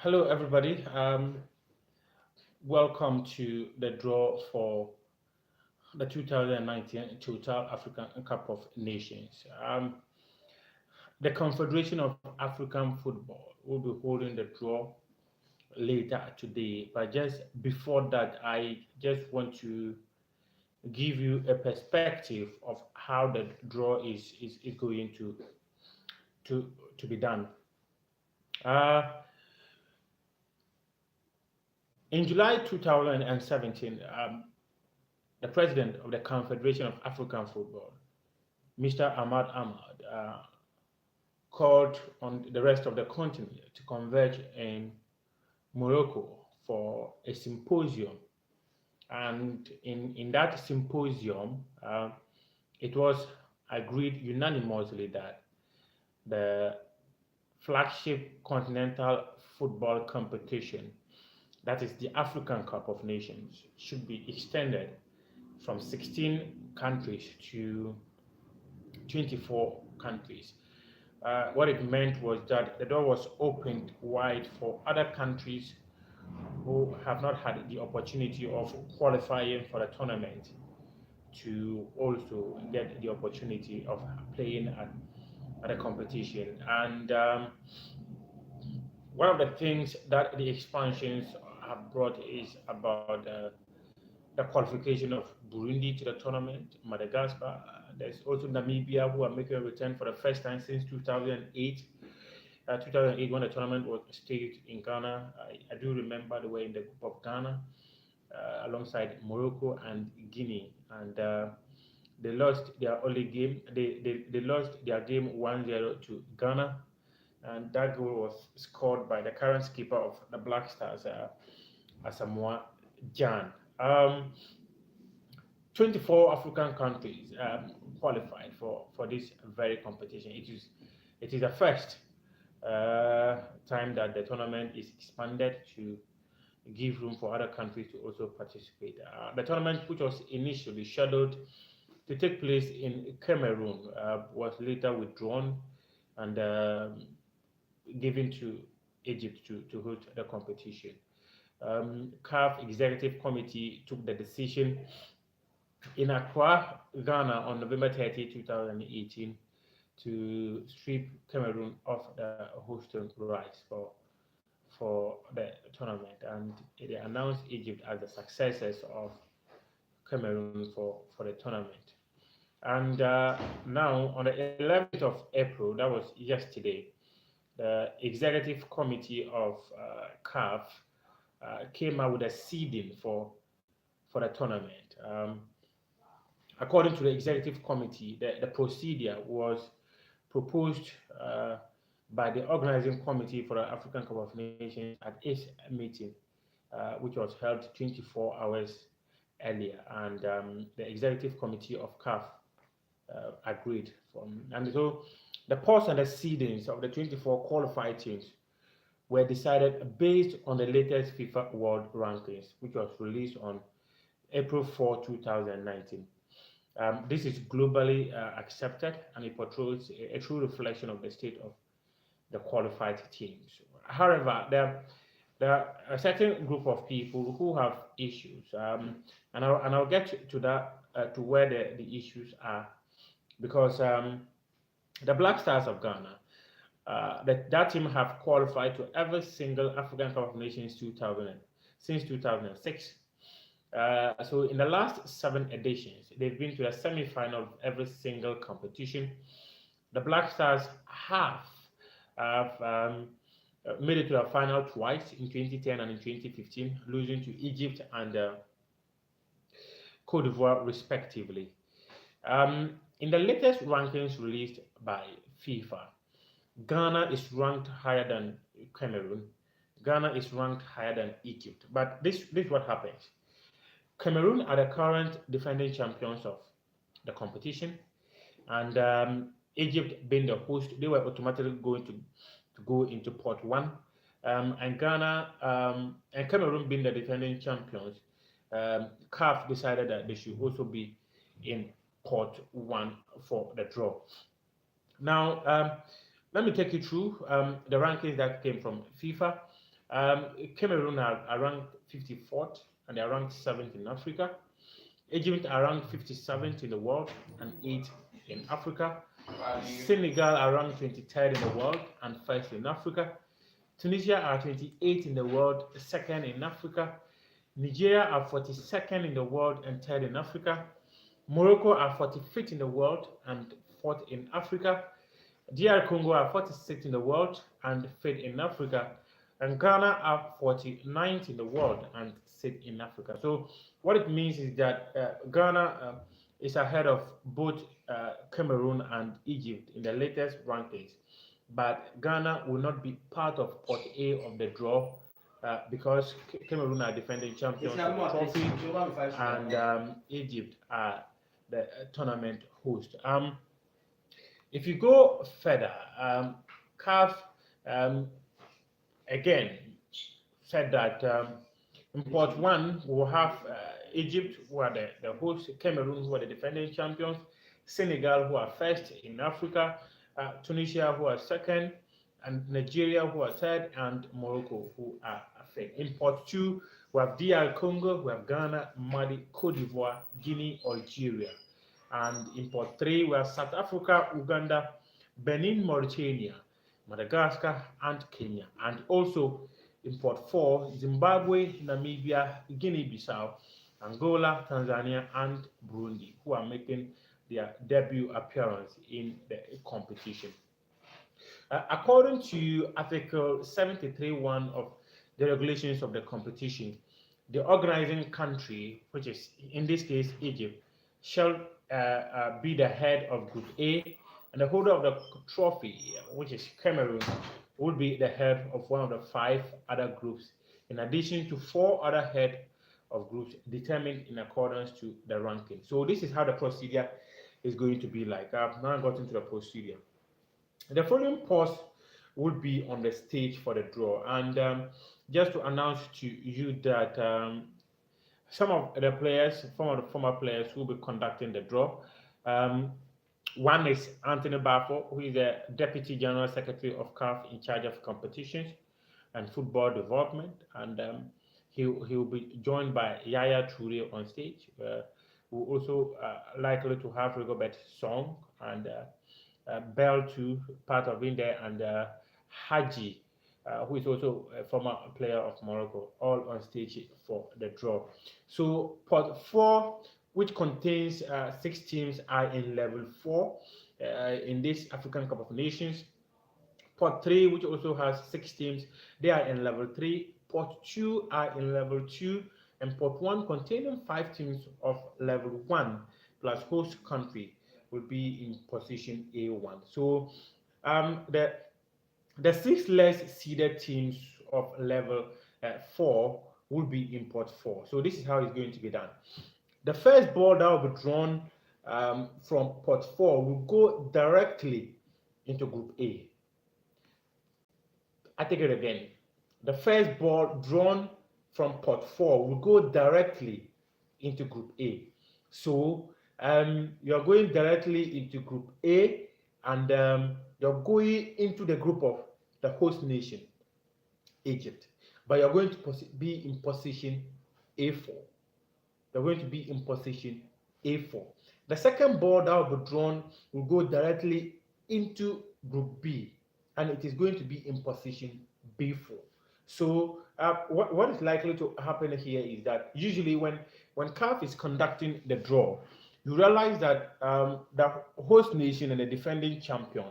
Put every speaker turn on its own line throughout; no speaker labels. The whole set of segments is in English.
Hello, everybody. Welcome to the draw for the 2019 Total African Cup of Nations. The Confederation of African Football will be holding the draw later today. But just before that, I just want to give you a perspective of how the draw is going to be done. Uh, in July 2017, the president of the Confederation of African Football, Mr. Ahmad, called on the rest of the continent to converge in Morocco for a symposium. And in that symposium, it was agreed unanimously that the flagship continental football competition, that is the African Cup of Nations, should be extended from 16 countries to 24 countries. What it meant was that the door was opened wide for other countries who have not had the opportunity of qualifying for the tournament to also get the opportunity of playing at a competition. And one of the things that the expansions have brought is about the qualification of Burundi to the tournament, Madagascar. There's also Namibia, who are making a return for the first time since 2008. 2008, when the tournament was staged in Ghana, I do remember they were in the group of Ghana alongside Morocco and Guinea, and they lost their only game. They lost their game 1-0 to Ghana, and that goal was scored by the current skipper of the Black Stars, Asamoah Gyan. 24 African countries qualified for this very competition. It is the first time that the tournament is expanded to give room for other countries to also participate. The tournament, which was initially scheduled to take place in Cameroon, was later withdrawn and given to Egypt to hold the competition. CAF Executive Committee took the decision in Accra, Ghana, on November 30, 2018, to strip Cameroon of the hosting rights for the tournament, and they announced Egypt as the successors of Cameroon for the tournament. And now, on the 11th of April, that was yesterday, the executive committee of CAF came out with a seeding for the tournament. According to the executive committee, the procedure was proposed by the organizing committee for the African Cup of Nations at its meeting, which was held 24 hours earlier, and the executive committee of CAF agreed. And so the posts and the seedings of the 24 qualified teams were decided based on the latest FIFA World Rankings, which was released on April 4, 2019. This is globally accepted, and it portrays a true reflection of the state of the qualified teams. However, there are a certain group of people who have issues, and I'll get to that, to where the issues are, because the Black Stars of Ghana, that team have qualified to every single African Cup of Nations since 2006. So in the last 7 editions, they've been to the semi-final of every single competition. The Black Stars have made it to the final twice, in 2010 and in 2015, losing to Egypt and Cote d'Ivoire respectively. In the latest rankings released by FIFA, Ghana is ranked higher than Cameroon. Ghana is ranked higher than Egypt. But this is what happens. Cameroon are the current defending champions of the competition, and Egypt being the host, they were automatically going to go into pot one, and Ghana and Cameroon being the defending champions, CAF decided that they should also be in pot one for the draw. Now, let me take you through the rankings that came from FIFA. Cameroon are ranked 54th and they are ranked 7th in Africa. Egypt are ranked 57th in the world and 8th in Africa. Senegal are ranked 23rd in the world and 1st in Africa. Tunisia are 28th in the world, 2nd in Africa. Nigeria are 42nd in the world and 3rd in Africa. Morocco are 45th in the world and 4th in Africa. DR Congo are 46th in the world and 5th in Africa. And Ghana are 49th in the world and 6th in Africa. So what it means is that Ghana is ahead of both Cameroon and Egypt in the latest rankings. But Ghana will not be part of Pot A of the draw because Cameroon are defending champions of the trophy and Egypt are the tournament host. If you go further, CAF again said that in Pot 1 we'll have Egypt, who are the host, Cameroon, who are the defending champions, Senegal, who are first in Africa, Tunisia, who are second, and Nigeria, who are third, and Morocco, who are fifth. In Pot 2, we have DR Congo, we have Ghana, Mali, Cote d'Ivoire, Guinea, Algeria. And in Pot 3, we have South Africa, Uganda, Benin, Mauritania, Madagascar, and Kenya. And also in Pot 4, Zimbabwe, Namibia, Guinea-Bissau, Angola, Tanzania, and Burundi, who are making their debut appearance in the competition. According to Article 73(1) of the regulations of the competition, the organizing country, which is in this case Egypt, shall be the head of Group A, and the holder of the trophy, which is Cameroon, will be the head of one of the 5 other groups, in addition to 4 other heads of groups determined in accordance to the ranking. So this is how the procedure is going to be like. I've now gotten to the procedure. The following post will be on the stage for the draw, and just to announce to you that some of the players, some of the former players who will be conducting the draw. One is Anthony Bafo, who is the Deputy General Secretary of CAF in charge of competitions and football development, and he will be joined by Yaya Toure on stage. We'll also likely to have Rigobert Song and Bell too, part of in there, and Haji, who is also a former player of Morocco, all on stage for the draw. So Pot 4, which contains 6 teams, are in level 4 in this African Cup of Nations. Pot 3, which also has 6 teams, they are in level 3. Pot 2 are in level 2, and Pot 1, containing 5 teams of level 1 plus host country, will be in position A1. So the 6 less seeded teams of level 4 will be in Pot 4. So this is how it's going to be done. The first ball that will be drawn from Pot 4 will go directly into Group A. I take it again. The first ball drawn from Pot 4 will go directly into Group A. So you're going directly into Group A, and you're going into the group of the host nation, Egypt. But you're going to be in position A4. You're going to be in position A4. The second ball that will be drawn will go directly into Group B, and it is going to be in position B4. So what is likely to happen here is that usually when CAF is conducting the draw, you realize that the host nation and the defending champion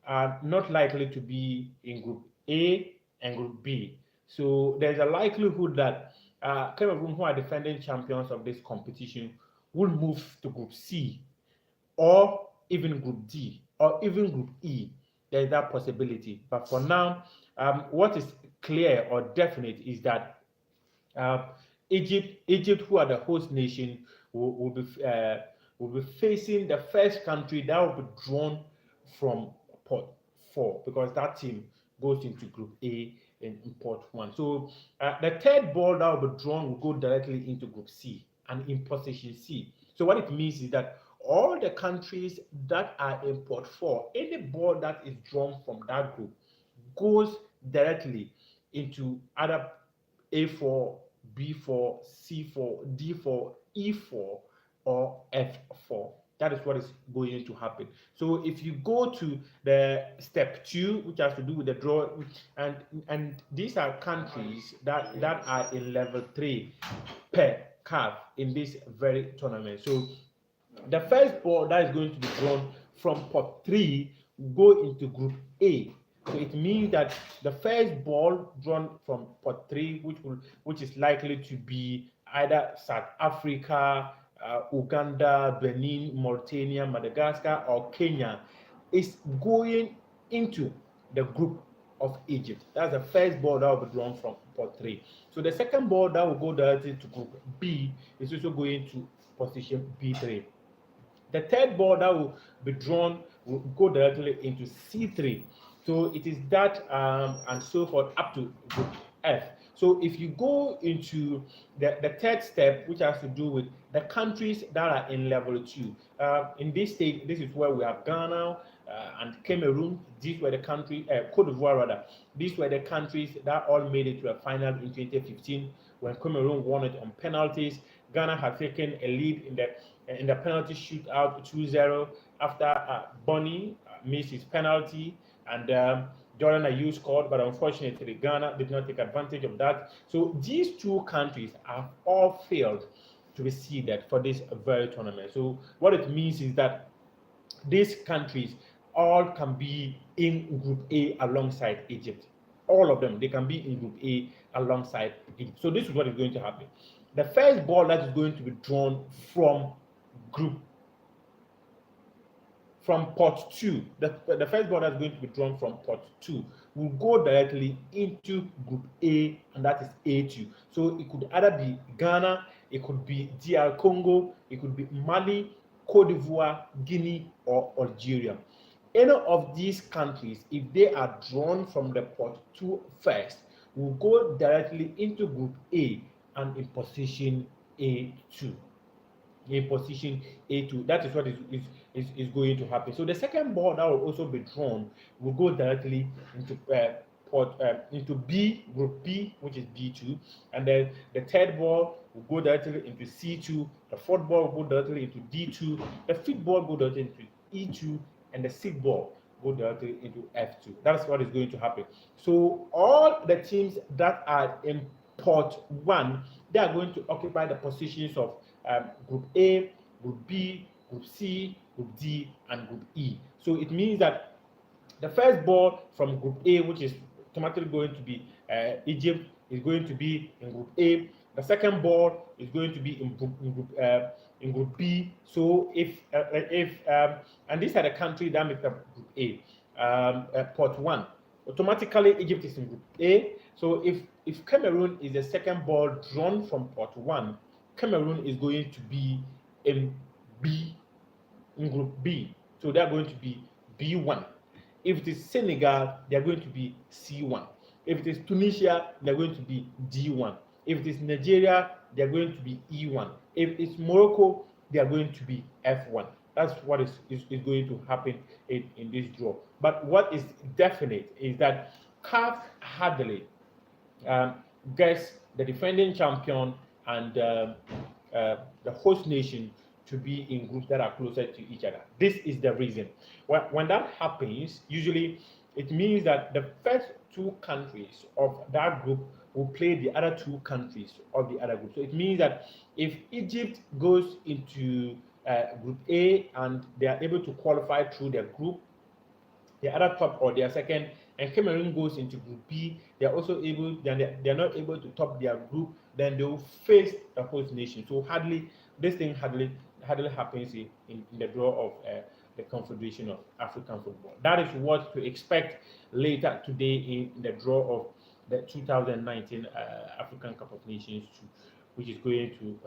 are not likely to be in Group A and Group B. So there's a likelihood that Cameroon, who are defending champions of this competition, will move to Group C, or even Group D, or even Group E. There's that possibility. But for now, what is clear or definite is that Egypt, who are the host nation, will be facing the first country that will be drawn from Pot 4, because that team goes into Group A in Pot 1. So the third ball that will be drawn will go directly into Group C and in position C. So what it means is that all the countries that are in Pot 4, any ball that is drawn from that group goes directly into either A4, B4, C4, D4, E4, or F4. That is what is going to happen. So if you go to the step 2, which has to do with the draw, and these are countries that are in level 3 per CAF in this very tournament. So the first ball that is going to be drawn from pot 3 will go into group A. So it means that the first ball drawn from pot 3, which is likely to be either South Africa, Uganda, Benin, Mauritania, Madagascar, or Kenya, is going into the group of Egypt. That's the first ball that will be drawn from pot 3. So the second ball that will go directly to group B is also going to position B3. The third ball that will be drawn will go directly into C3. So it is that and so forth up to group F. So if you go into the third step, which has to do with the countries that are in level 2, in this stage, this is where we have Ghana and Cameroon. These were the countries, Cote d'Ivoire rather. These were the countries that all made it to a final in 2015 when Cameroon won it on penalties. Ghana had taken a lead in the penalty shootout 2-0 after Bonny missed his penalty, and Jordan Ayew scored, but unfortunately Ghana did not take advantage of that. So these two countries have all failed to be seeded for this very tournament. So what it means is that these countries all can be in Group A alongside Egypt. All of them, they can be in Group A alongside Egypt. So this is what is going to happen. The first ball that is going to be drawn from pot 2, the first ball that's going to be drawn from pot 2 will go directly into Group A, and that is A2. So it could either be Ghana, it could be DR Congo, it could be Mali, Cote d'Ivoire, Guinea, or Algeria. Any of these countries, if they are drawn from the pot 2 first, will go directly into Group A and in position A2. In position A2. That is what is going to happen. So the second ball that will also be drawn will go directly into into B, Group B, which is B2, and then the third ball will go directly into C2, the fourth ball will go directly into D2, the fifth ball will go directly into E2, and the sixth ball go directly into F2. That's what is going to happen. So all the teams that are in pot 1, they are going to occupy the positions of Group A, Group B, Group C, Group D, and Group E. So it means that the first ball from Group A, which is automatically going to be Egypt, is going to be in Group A. The second ball is going to be in Group B. So if and these are the countries that make up Group A, pot 1. Automatically, Egypt is in Group A. So if Cameroon is the second ball drawn from pot 1, Cameroon is going to be in Group B. So they are going to be B1. If it is Senegal, they are going to be C1. If it is Tunisia, they are going to be D1. If it is Nigeria, they are going to be E1. If it's Morocco, they are going to be F1. That's what is going to happen in this draw. But what is definite is that CAF hardly gets the defending champion and the host nation to be in groups that are closer to each other. This is the reason. When that happens, usually it means that the first 2 countries of that group will play the other 2 countries of the other group. So it means that if Egypt goes into Group A and they are able to qualify through their group, the other top or their second, and Cameroon goes into Group B, they are also able, they are not able to top their group, then they will face the host nation. So this thing hardly happens in the draw of the Confederation of African Football. That is what to expect later today in the draw of the 2019 African Cup of Nations 2, which is going to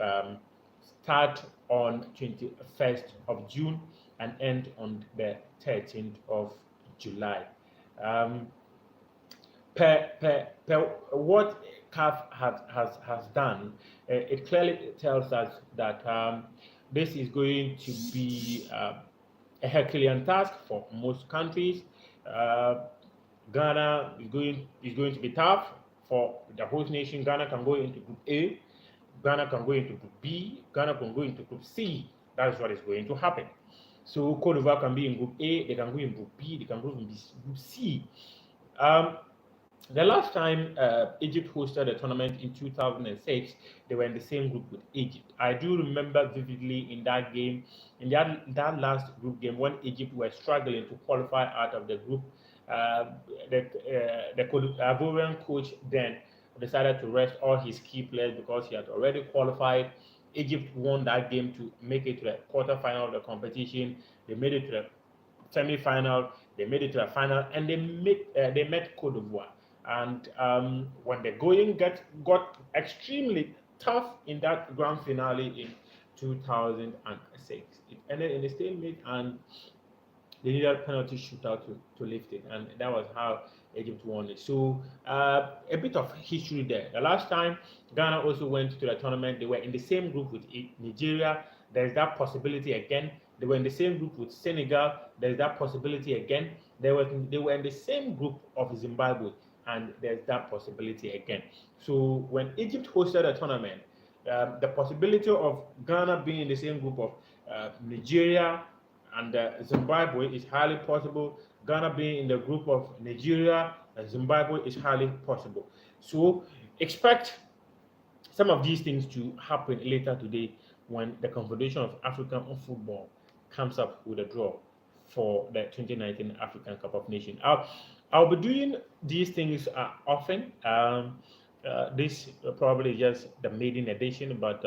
start on 21st of June and end on the 13th of July. What CAF has done, it clearly tells us that this is going to be a Herculean task for most countries. Ghana is going to be tough for the host nation. Ghana can go into Group A, Ghana can go into Group B, Ghana can go into Group C. That is what is going to happen. So Cote d'Ivoire can be in Group A, they can go in Group B, they can go in Group C. The last time Egypt hosted a tournament in 2006, they were in the same group with Egypt. I do remember vividly in that game, in that last group game, when Egypt were struggling to qualify out of the group. Uh, the Ivorian coach then decided to rest all his key players because he had already qualified. Egypt won that game to make it to the quarterfinal of the competition. They made it to the semi-final. They made it to the final, and they met Cote d'Ivoire. And when the going got extremely tough in that grand finale in 2006, it ended in a stalemate, and they needed penalty shootout to lift it, and that was how Egypt won it. So a bit of history there. The last time Ghana also went to the tournament, they were in the same group with Nigeria. There's that possibility again. They were in the same group with Senegal. There's that possibility again. They were in the same group of Zimbabwe, and there's that possibility again. So when Egypt hosted a tournament, the possibility of Ghana being in the same group of Nigeria and Zimbabwe is highly possible. Ghana being in the group of Nigeria and Zimbabwe is highly possible. So expect some of these things to happen later today when the Confederation of African Football comes up with a draw for the 2019 African Cup of Nations. I'll be doing these things often. This probably just the maiden edition, but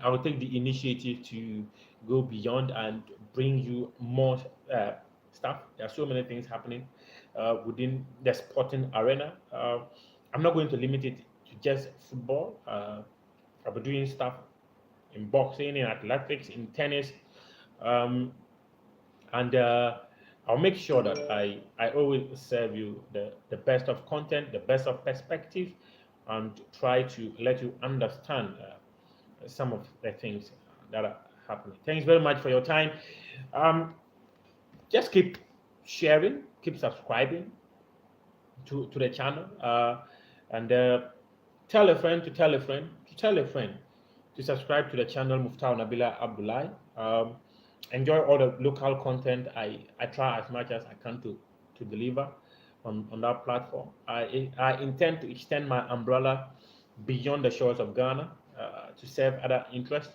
I will take the initiative to go beyond and bring you more stuff. There are so many things happening within the sporting arena. I'm not going to limit it to just football. I'll be doing stuff in boxing, in athletics, in tennis, um, and I'll make sure that I always serve you the best of content, the best of perspective, and try to let you understand some of the things that are happening. Thanks very much for your time. Just keep sharing, keep subscribing to the channel, and tell a friend to tell a friend to tell a friend to subscribe to the channel Muftau Nabila Abdullahi. Enjoy all the local content. I try as much as I can to deliver on that platform. I intend to extend my umbrella beyond the shores of Ghana to serve other interests.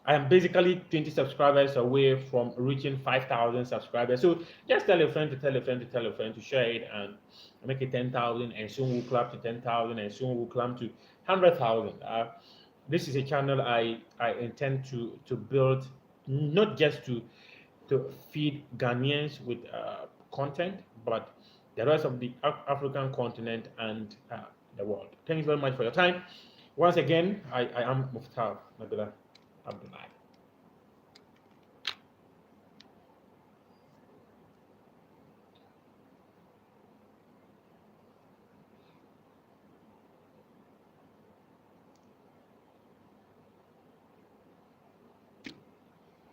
I am basically 20 subscribers away from reaching 5,000 subscribers. So just tell a friend to tell a friend to tell a friend to share it and make it 10,000, and soon we'll climb to 10,000, and soon we'll climb to 100,000. This is a channel I intend to build, not just to feed Ghanaians with content, but the rest of the African continent and the world. Thanks very much for your time. Once again, I am Muftau Nabila Abdullahi.